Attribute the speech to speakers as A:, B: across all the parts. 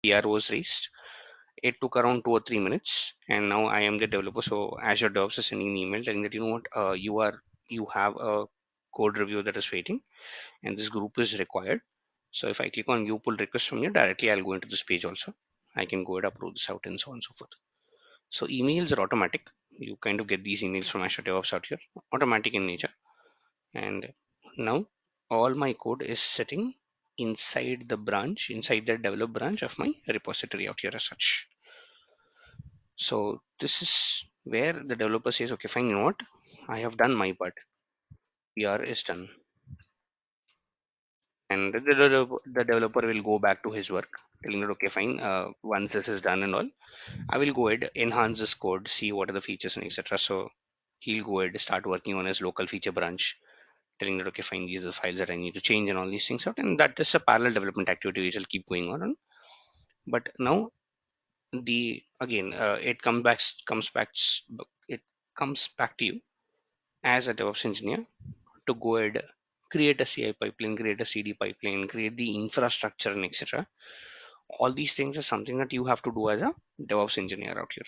A: PR was raised. It took around 2 or 3 minutes, and now I am the developer. So Azure Devops is sending an email telling that, you know what, you have a code review that is waiting, and this group is required. So if I click on view pull request from here directly, I'll go into this page also. I can go ahead approve this out and so on and so forth. So emails are automatic. You kind of get these emails from Azure DevOps out here, automatic in nature. And now all my code is sitting inside the branch, inside the develop branch of my repository out here as such. So this is where the developer says, okay, fine, you know what? I have done my part. PR is done. And the developer will go back to his work, telling that, okay, fine, once this is done and all, I will go ahead, enhance this code, see what are the features and etc. So he'll go ahead, start working on his local feature branch, telling that, okay, fine, these are the files that I need to change and all these things out. And that is a parallel development activity which will keep going on. But now it comes back to you as a DevOps engineer to go ahead, create a CI pipeline, create a CD pipeline, create the infrastructure and etc. All these things are something that you have to do as a DevOps engineer out here.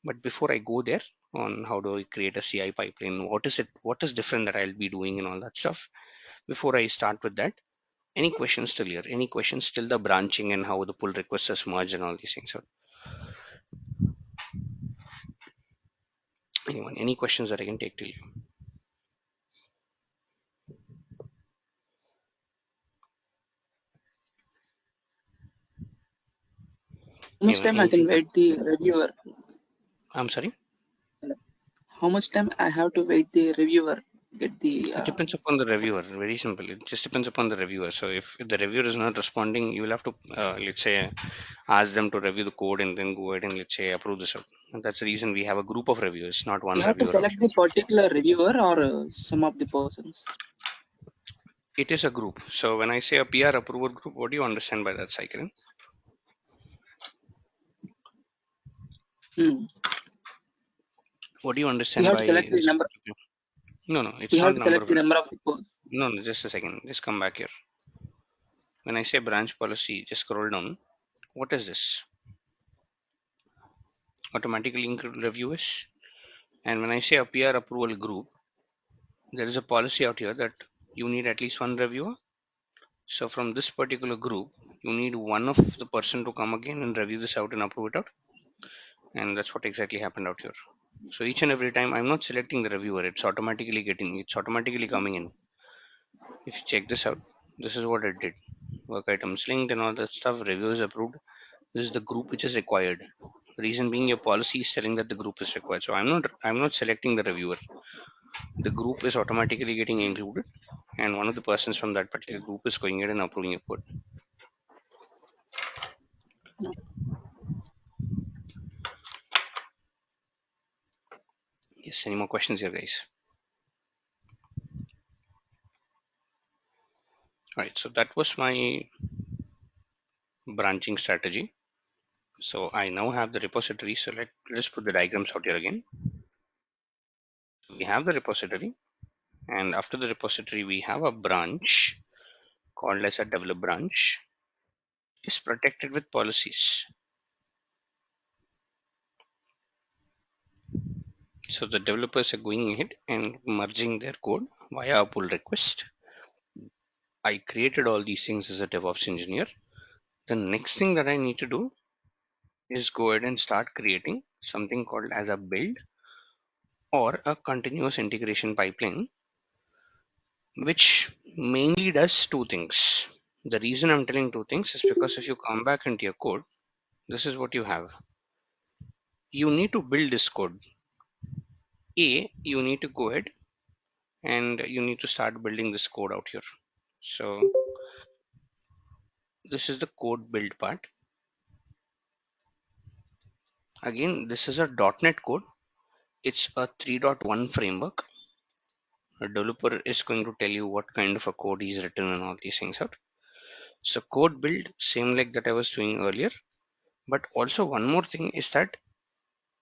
A: But before I go there on how do I create a CI pipeline, what is different that I'll be doing and all that stuff, before I start with that, any questions still here? Any questions still the branching and how the pull requests is merged and all these things? So anyone, any questions that I can take till you?
B: How much
A: Anyone,
B: time I
A: anything?
B: can wait the reviewer?
A: I'm sorry.
B: How much time I have to wait the reviewer get the
A: It depends upon the reviewer. Very simple. It just depends upon the reviewer. So if the reviewer is not responding, you will have to, let's say, ask them to review the code and then go ahead and, let's say, approve this. And that's the reason we have a group of reviewers, not one
B: you have to
A: reviewer out
B: select
A: here.
B: the particular reviewer or some of the persons?
A: It is a group. So when I say a PR approval group, what do you understand by that, Cycling?
B: Hmm.
A: What do you
B: We
A: understand
B: have to
A: by
B: select the
A: this?
B: number.
A: No, no,
B: We
A: it's
B: have
A: not
B: to
A: number
B: select
A: of.
B: the number of the persons.
A: No, no, just a second. Just come back here. When I say branch policy, just scroll down. What is this? Automatically include reviewers. And when I say a PR approval group, there is a policy out here that you need at least one reviewer. So from this particular group, you need one of the person to come again and review this out and approve it out. And that's what exactly happened out here. So each and every time I'm not selecting the reviewer, it's automatically coming in. If you check this out, this is what it did. Work items linked and all that stuff, reviews approved. This is the group which is required. Reason being your policy is telling that the group is required. So I'm not selecting the reviewer. The group is automatically getting included, and one of the persons from that particular group is going ahead and approving your code. Yes, any more questions here, guys? All right, so that was my branching strategy. So I now have the repository. So let's put the diagrams out here again. So we have the repository, and after the repository, we have a branch called as a develop branch. It's protected with policies. So the developers are going ahead and merging their code via a pull request. I created all these things as a DevOps engineer. The next thing that I need to do is go ahead and start creating something called as a build or a continuous integration pipeline, which mainly does two things. The reason I'm telling two things is because if you come back into your code, this is what you have. You need to build this code. You need to go ahead and you need to start building this code out here. So this is the code build part. Again, this is a .NET code. It's a 3.1 framework. A developer is going to tell you what kind of a code is written and all these things out. So code build, same like that I was doing earlier. But also one more thing is that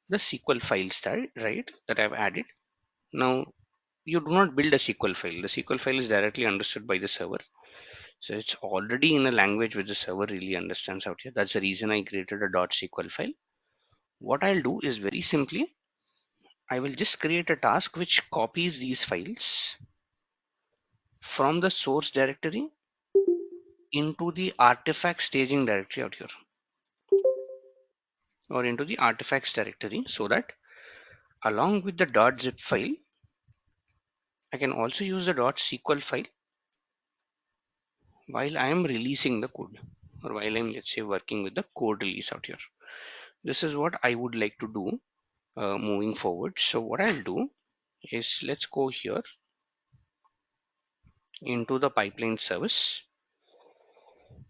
A: the SQL file style, right, that I've added. Now, you do not build a SQL file. The SQL file is directly understood by the server. So it's already in a language which the server really understands out here. That's the reason I created a .sql file. What I'll do is very simply, I will just create a task which copies these files from the source directory into the artifact staging directory out here, or into the artifacts directory, so that along with the .zip file, I can also use the .sql file while I am releasing the code, or while I'm, let's say, working with the code release out here. This is what I would like to do moving forward. So what I'll do is, let's go here into the pipeline service,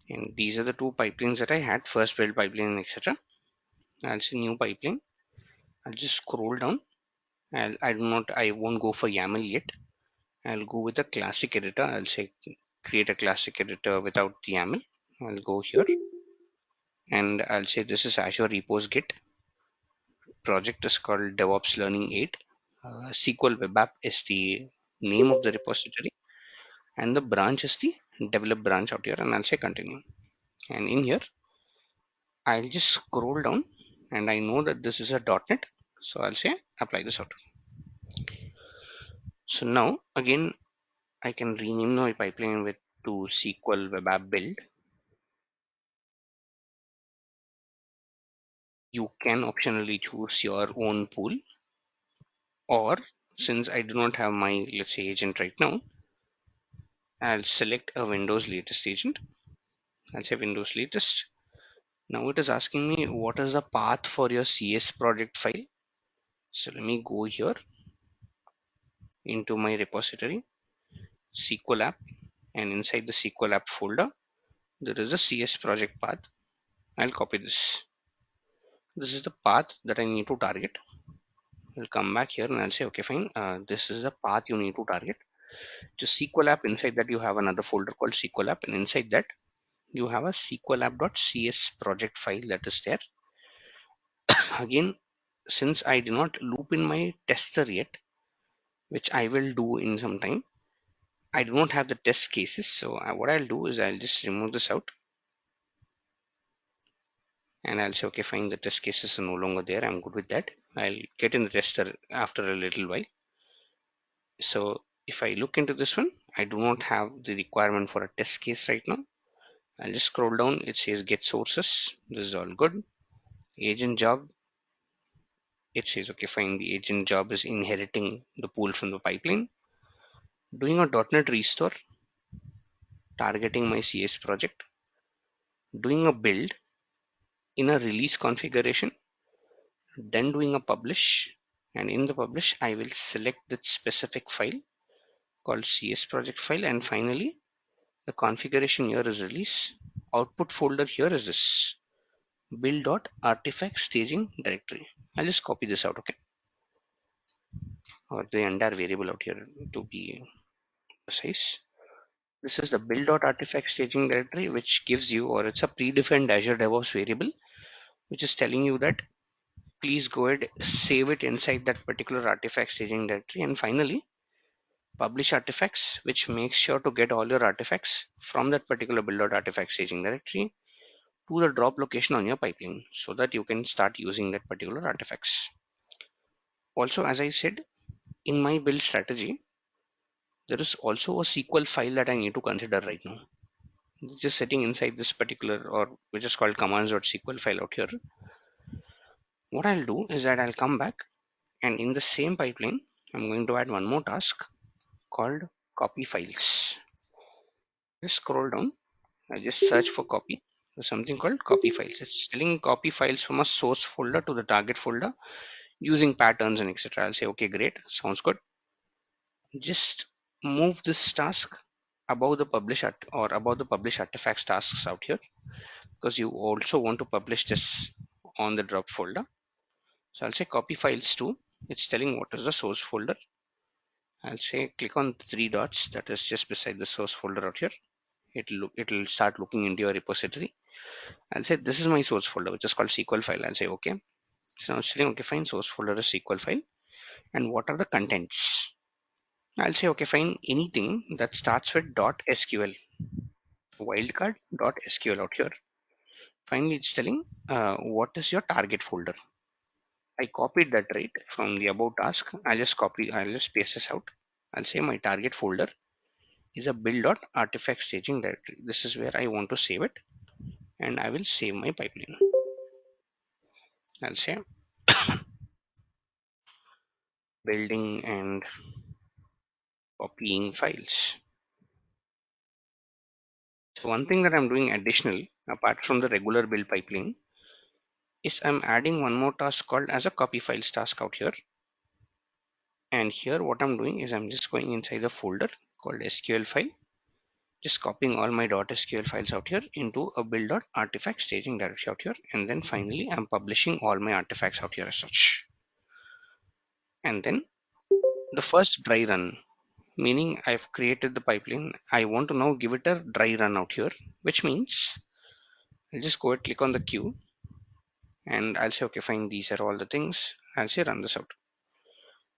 A: and these are the two pipelines that I had, first build pipeline, etc. I'll say new pipeline. I'll just scroll down. I won't go for YAML yet. I'll go with a classic editor. I'll say create a classic editor without the YAML. I'll go here and I'll say this is Azure Repos Git. Project is called Devops Learning 8. SQL Web App is the name of the repository, and the branch is the develop branch out here. And I'll say continue. And in here, I'll just scroll down, and I know that this is a .NET, so I'll say apply this out. So now again, I can rename my pipeline with to SQL Web App Build. You can optionally choose your own pool, or since I do not have my, let's say, agent right now, I'll select a Windows latest agent. I'll say Windows latest. Now it is asking me what is the path for your CS project file. So let me go here into my repository, SQL app, and inside the SQL app folder, there is a CS project path. I'll copy this. This is the path that I need to target. I'll come back here and I'll say, okay, fine. This is the path you need to target. Just SQL app. Inside that, you have another folder called SQL app, and inside that, you have a SQL app.cs project file that is there. Again, since I did not loop in my tester yet, which I will do in some time, I do not have the test cases. So what I'll do is I'll just remove this out, and I'll say, okay, fine. The test cases are no longer there. I'm good with that. I'll get in the tester after a little while. So if I look into this one, I do not have the requirement for a test case right now. I'll just scroll down. It says get sources. This is all good. Agent job. It says, okay, fine. The agent job is inheriting the pool from the pipeline. Doing a .NET restore, targeting my CS project, doing a build in a release configuration, then doing a publish. And in the publish, I will select that specific file called CS project file. And finally, the configuration here is release. Output folder here is this build.artifact staging directory. I'll just copy this out, okay? Or the entire variable out here to be precise. This is the build.artifact staging directory, which gives you, or it's a predefined Azure DevOps variable, which is telling you that please go ahead, save it inside that particular artifact staging directory. And finally, publish artifacts, which makes sure to get all your artifacts from that particular build.artifact staging directory to the drop location on your pipeline so that you can start using that particular artifacts. Also, as I said, in my build strategy, there is also a SQL file that I need to consider right now. It's just sitting inside this particular, or which is called commands.sql file out here. What I'll do is that I'll come back, and in the same pipeline, I'm going to add one more task called copy files. Just scroll down. I just search for copy. There's something called copy files. It's telling copy files from a source folder to the target folder using patterns and etc. I'll say, okay, great. Sounds good. Just move this task above the publish or above the publish artifacts tasks out here, because you also want to publish this on the drop folder. So I'll say copy files to. It's telling what is the source folder. I'll say click on three dots that is just beside the source folder out here. It'll start looking into your repository. I'll say this is my source folder, which is called SQL file. I'll say okay. So now it's saying okay, fine. Source folder is SQL file. And what are the contents? I'll say okay, fine. Anything that starts with .sql. wildcard.sql out here. Finally, it's telling what is your target folder. I copied that right from the above task. I'll just paste this out. I'll say my target folder is a build.artifact staging directory. This is where I want to save it, and I will save my pipeline. I'll say building and copying files. So one thing that I'm doing additional, apart from the regular build pipeline, is I'm adding one more task called as a copy files task out here. And here what I'm doing is I'm just going inside the folder called SQL file, just copying all my .sql files out here into a build.artifact staging directory out here. And then finally, I'm publishing all my artifacts out here as such. And then the first dry run, meaning I've created the pipeline. I want to now give it a dry run out here, which means I'll just go and click on the queue and I'll say, okay, fine, these are all the things. I'll say run this out.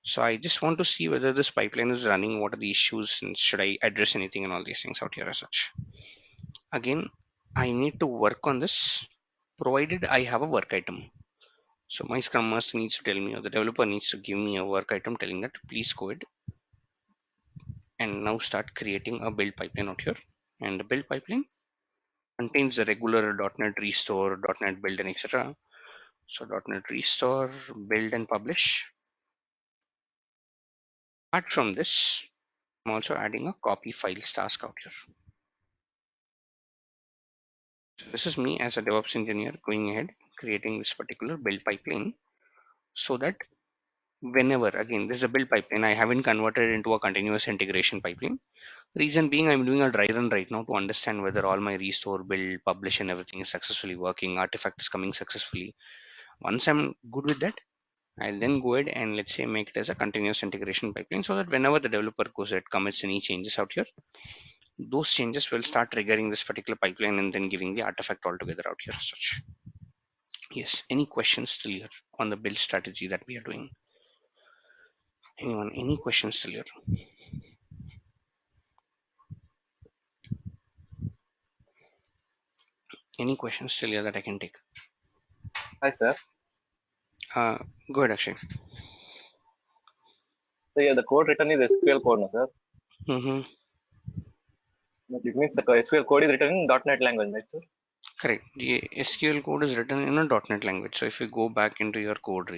A: So I just want to see whether this pipeline is running, what are the issues, and should I address anything and all these things out here as such. Again, I need to work on this provided I have a work item. So my Scrum Master needs to tell me, or the developer needs to give me a work item telling that please go ahead and now start creating a build pipeline out here. And the build pipeline contains the regular .NET Restore, .NET Build, and etc. So .NET Restore, build, and publish. Apart from this, I'm also adding a copy files task out here. So this is me as a DevOps engineer going ahead creating this particular build pipeline so that whenever, again, this is a build pipeline, I haven't converted it into a continuous integration pipeline. Reason being, I'm doing a dry run right now to understand whether all my restore, build, publish, and everything is successfully working, artifact is coming successfully. Once I'm good with that, I'll then go ahead and let's say make it as a continuous integration pipeline so that whenever the developer goes ahead, commits any changes out here, those changes will start triggering this particular pipeline and then giving the artifact altogether out here as such. Yes, any questions still here on the build strategy that we are doing? Anyone, any questions still here? Any questions still here that I can take?
C: Hi, sir.
A: Uh, Go ahead, Akshay.
C: So yeah, the code written is SQL code, no, sir.
A: Mm-hmm.
C: It means the SQL code is written in .NET language, right, sir?
A: Correct. The SQL code is written in a .NET language. So if you go back into your code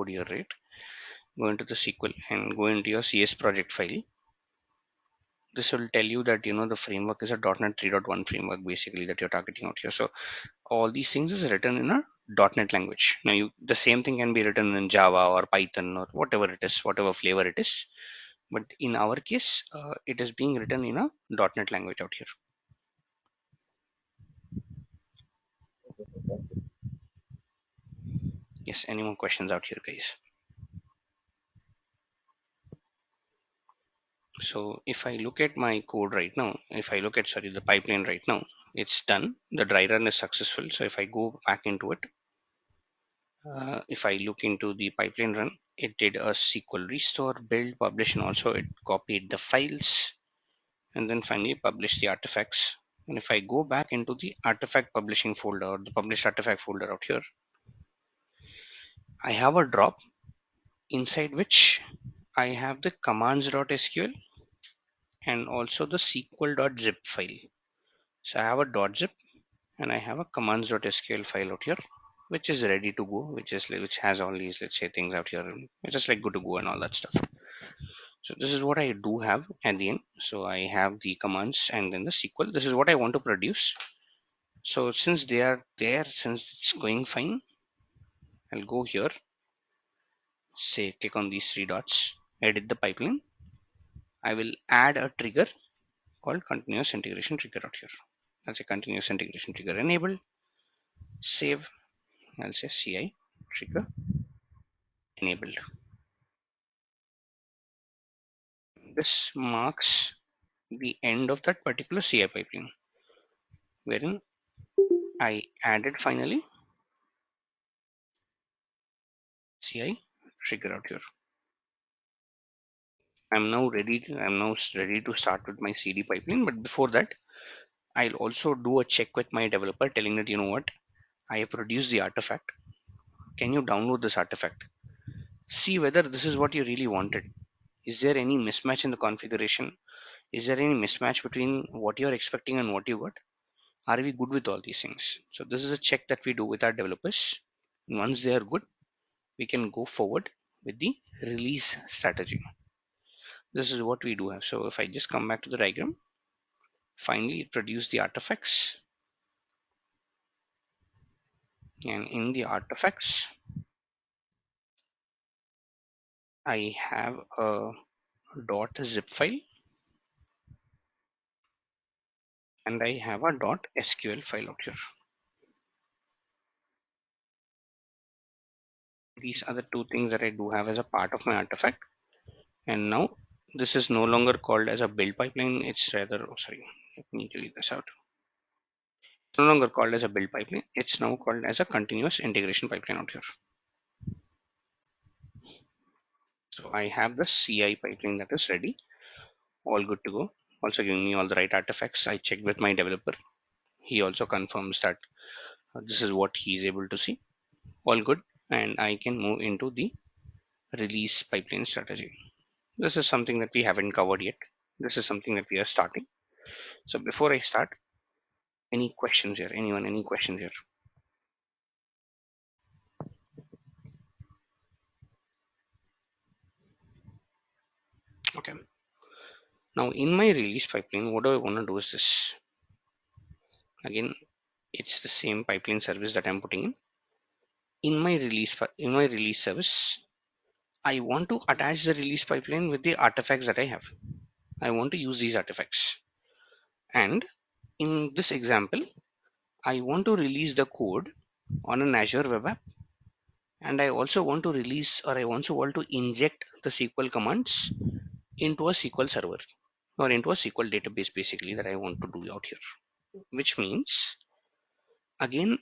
A: here, right? Go into the SQL and go into your CS project file. This will tell you that the framework is a .NET 3.1 framework basically that you're targeting out here. So all these things is written in a .NET language. Now the same thing can be written in Java or Python or whatever it is, whatever flavor it is. But in our case, it is being written in a .NET language out here.
C: Okay, sir, thank you.
A: Yes. Any more questions out here, guys? So if I look at my code right now, if I look at, sorry, the pipeline right now, it's done. The dry run is successful. So if I go back into it, if I look into the pipeline run, it did a SQL restore, build, publish, and also it copied the files and then finally published the artifacts. And if I go back into the artifact publishing folder or the published artifact folder out here, I have a drop inside which I have the commands.sql and also the sql.zip file. So I have a .zip and I have a commands.sql file out here, which is ready to go, which has all these, let's say, things out here, which is like good to go and all that stuff. So this is what I do have at the end. So I have the commands and then the SQL. This is what I want to produce. So since they are there, since it's going fine, I'll go here, say click on these three dots, edit the pipeline. I will add a trigger called continuous integration trigger out here. I'll say continuous integration trigger enabled, save. I'll say CI trigger enabled. This marks the end of that particular CI pipeline, wherein I added finally CI trigger out here. I'm now ready to start with my CD pipeline, but before that, I'll also do a check with my developer telling that, you know what, I have produced the artifact. Can you download this artifact? See whether this is what you really wanted. Is there any mismatch in the configuration? Is there any mismatch between what you're expecting and what you got? Are we good with all these things? So this is a check that we do with our developers. And once they are good, we can go forward with the release strategy. This is what we do have. So if I just come back to the diagram, finally it produced the artifacts. And in the artifacts, I have a .zip file and I have a .sql file out here. These are the two things that I do have as a part of my artifact. And now this is no longer called as a build pipeline. It's rather, oh, sorry, let me delete this out. It's no longer called as a build pipeline. It's now called as a continuous integration pipeline out here. So I have the CI pipeline that is ready, all good to go. Also giving me all the right artifacts. I checked with my developer. He also confirms that this is what he is able to see. All good. And I can move into the release pipeline strategy. This is something that we haven't covered yet. This is something that we are starting. So before I start, any questions here? Anyone, any questions here? Okay. Now in my release pipeline, what do I want to do is this. Again, it's the same pipeline service that I'm putting in. In my release service, I want to attach the release pipeline with the artifacts that I have. I want to use these artifacts. And in this example, I want to release the code on an Azure web app. And I also want to release, or I also want to inject the SQL commands into a SQL server or into a SQL database basically that I want to do out here. Which means, again,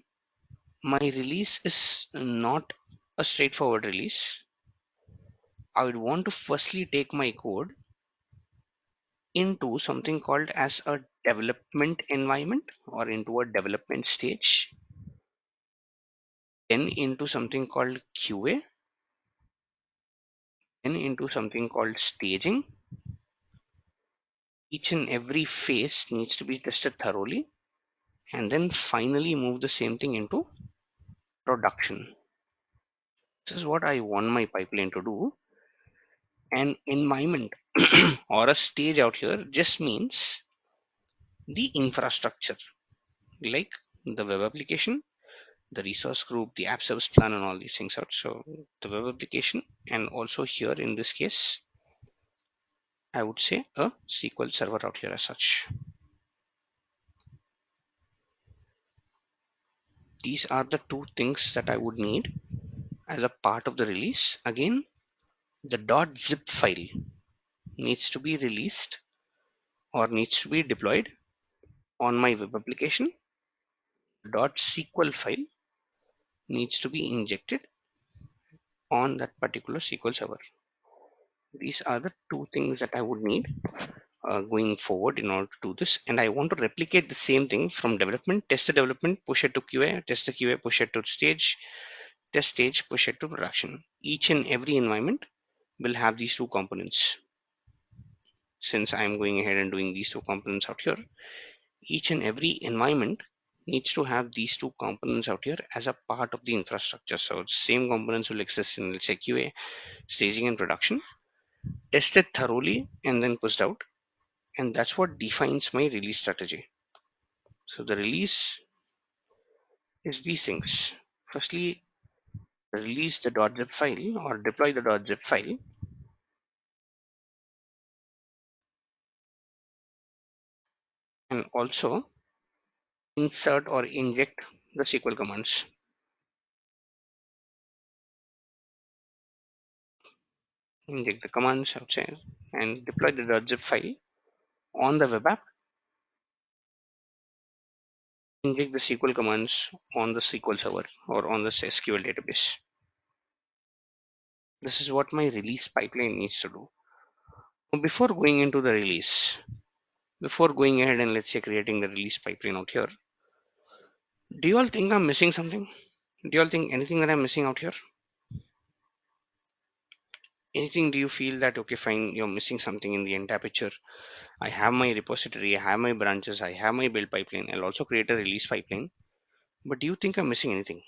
A: my release is not a straightforward release. I would want to firstly take my code into something called as a development environment or into a development stage, then into something called QA, then into something called staging. Each and every phase needs to be tested thoroughly, and then finally move the same thing into production. This is what I want my pipeline to do. An environment or a stage out here just means the infrastructure, like the web application, the resource group, the app service plan, and all these things out. So the web application, and also here in this case, I would say a SQL server out here as such. These are the two things that I would need as a part of the release. Again, the .zip file needs to be released or needs to be deployed on my web application. .sql file needs to be injected on that particular SQL server. These are the two things that I would need going forward in order to do this. And I want to replicate the same thing from development, test the development, push it to QA, test the QA, push it to stage, test stage, push it to production. Each and every environment will have these two components. Since I'm going ahead and doing these two components out here, each and every environment needs to have these two components out here as a part of the infrastructure. So same components will exist in, let's say, QA, staging, and production, tested thoroughly, and then pushed out. And that's what defines my release strategy. So the release is these things. Firstly, release the .zip file or deploy the .zip file. And also insert or inject the SQL commands. Inject the commands outside and deploy the .zip file on the web app. Inject the SQL commands on the SQL server or on the SQL database. This is what my release pipeline needs to do. Before going into the release, before going ahead and let's say creating the release pipeline out here, do you all think I'm missing something? Do you all think anything that I'm missing out here? Anything do you feel that, okay, fine, you're missing something in the entire picture? I have my repository, I have my branches, I have my build pipeline. I'll also create a release pipeline. But do you think I'm missing anything?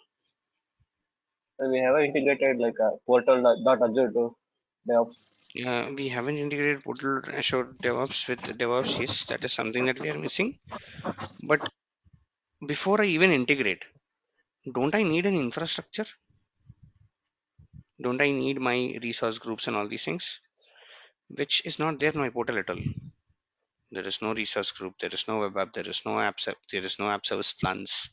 C: So we have integrated like a portal dot Azure to Devops.
A: Yeah, we haven't integrated Portal Azure DevOps with DevOps. Yes, that is something that we are missing. But before I even integrate, don't I need an infrastructure? Don't I need my resource groups and all these things? Which is not there in my portal at all. There is no resource group, there is no web app, there is no app, there is no app service plans,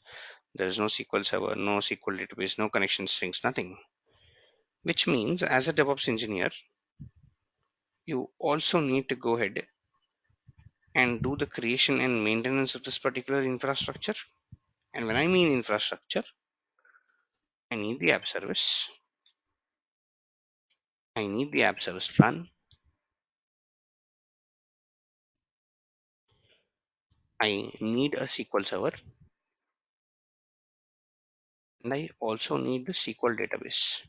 A: there is no SQL server, no SQL database, no connection strings, nothing. Which means as a DevOps engineer, you also need to go ahead and do the creation and maintenance of this particular infrastructure. And when I mean infrastructure, I need the app service, I need the app service plan, I need a SQL server, and I also need the SQL database.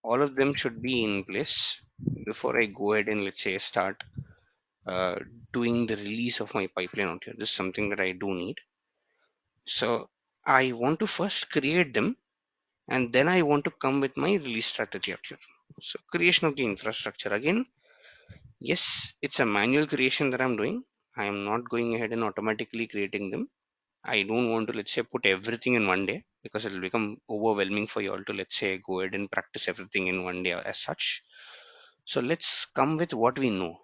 A: All of them should be in place before I go ahead and let's say start uh, doing the release of my pipeline out here. This is something that I do need. So I want to first create them and then I want to come with my release strategy out here. So creation of the infrastructure again. Yes, it's a manual creation that I'm doing. I am not going ahead and automatically creating them. I don't want to let's say put everything in one day because it will become overwhelming for you all to let's say go ahead and practice everything in one day as such. So let's come with what we know.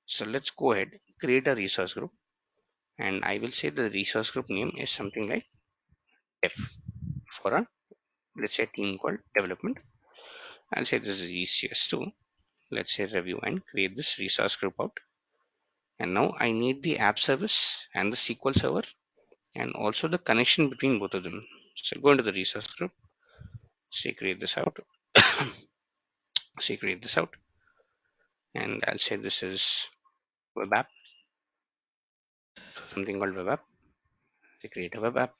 A: So let's go ahead, create a resource group, and I will say the resource group name is something like dev for a let's say team called development. I'll say this is ECS2. Let's say review and create this resource group out. And now I need the app service and the SQL server and also the connection between both of them. So go into the resource group, say create this out, say create this out, and I'll say this is web app, something called web app. Say create a web app.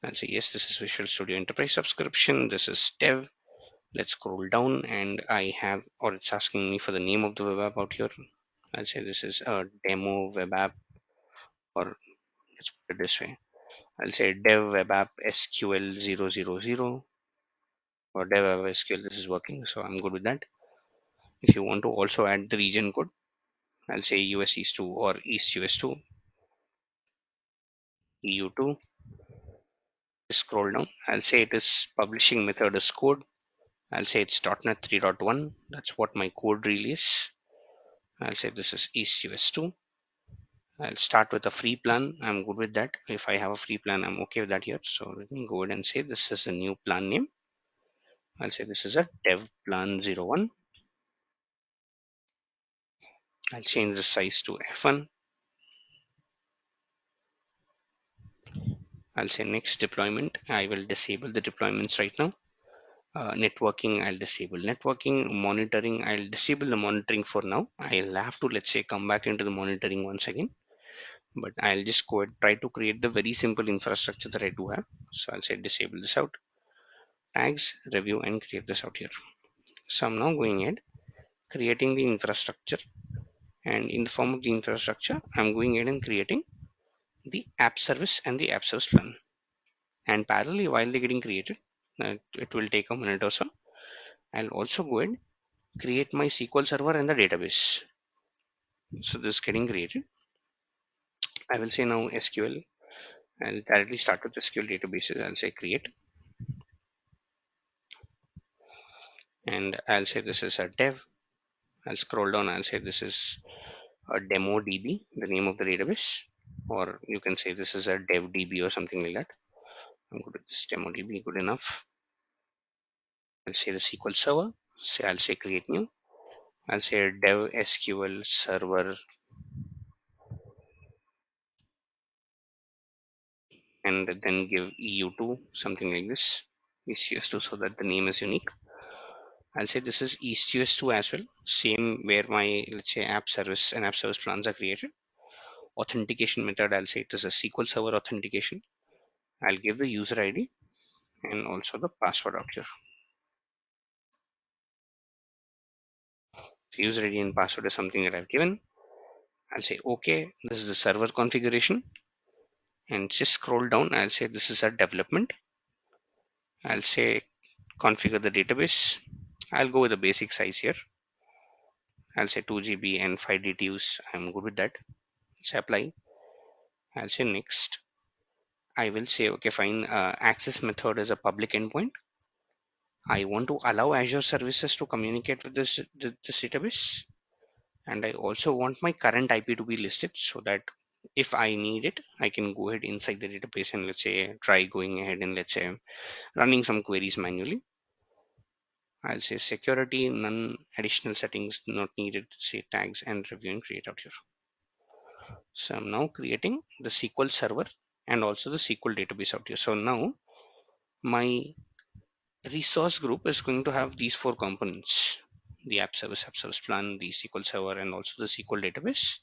A: I'll say yes, this is Visual Studio Enterprise subscription. This is dev. Let's scroll down and I have, or it's asking me for the name of the web app out here. I'll say this is a demo web app, or let's put it this way. I'll say dev web app SQL 000 or dev web SQL. This is working, so I'm good with that. If you want to also add the region code, I'll say US East 2 or East US 2, EU 2. Scroll down. I'll say it is publishing method is code. I'll say it's .NET 3.1. That's what my code really is. I'll say this is East US 2. I'll start with a free plan. I'm good with that. If I have a free plan, I'm okay with that here. So let me go ahead and say this is a new plan name. I'll say this is a dev plan 01. I'll change the size to F1. I'll say next deployment. I will disable the deployments right now. Networking, I'll disable networking. Monitoring, I'll disable the monitoring for now. I'll have to, let's say, come back into the monitoring once again. But I'll just go ahead, try to create the very simple infrastructure that I do have. So I'll say disable this out. Tags, review, and create this out here. So I'm now going ahead, creating the infrastructure. And in the form of the infrastructure, I'm going ahead and creating the app service and the app service plan. And parallelly, while they're getting created, it will take a minute or so. I'll also go ahead create my SQL server and the database. So this is getting created. I will say now SQL. I'll directly start with SQL databases. I'll say create, and I'll say this is a dev. I'll scroll down. I'll say this is a demo DB, the name of the database, or you can say this is a dev DB or something like that. I'm good with this demo DB. Good enough. I'll say the SQL server. Say I'll say create new. I'll say dev SQL server and then give EU2 something like this. ECS2 so that the name is unique. I'll say this is EC2 as well, same where my, let's say, app service and app service plans are created. Authentication method, I'll say it is a SQL Server authentication. I'll give the user ID and also the password out here. The user ID and password is something that I've given. I'll say okay, this is the server configuration, and just scroll down. I'll say this is a development. I'll say configure the database. I'll go with the basic size here. I'll say 2 GB and 5 DTUs. I'm good with that. Say apply. I'll say next. I will say okay, fine. Access method is a public endpoint. I want to allow Azure services to communicate with this database, and I also want my current IP to be listed so that if I need it, I can go ahead inside the database and let's say try going ahead and let's say running some queries manually. I'll say security, none additional settings not needed, say tags and review and create out here. So I'm now creating the SQL server and also the SQL database out here. So now my resource group is going to have these four components: the app service plan, the SQL server, and also the SQL database.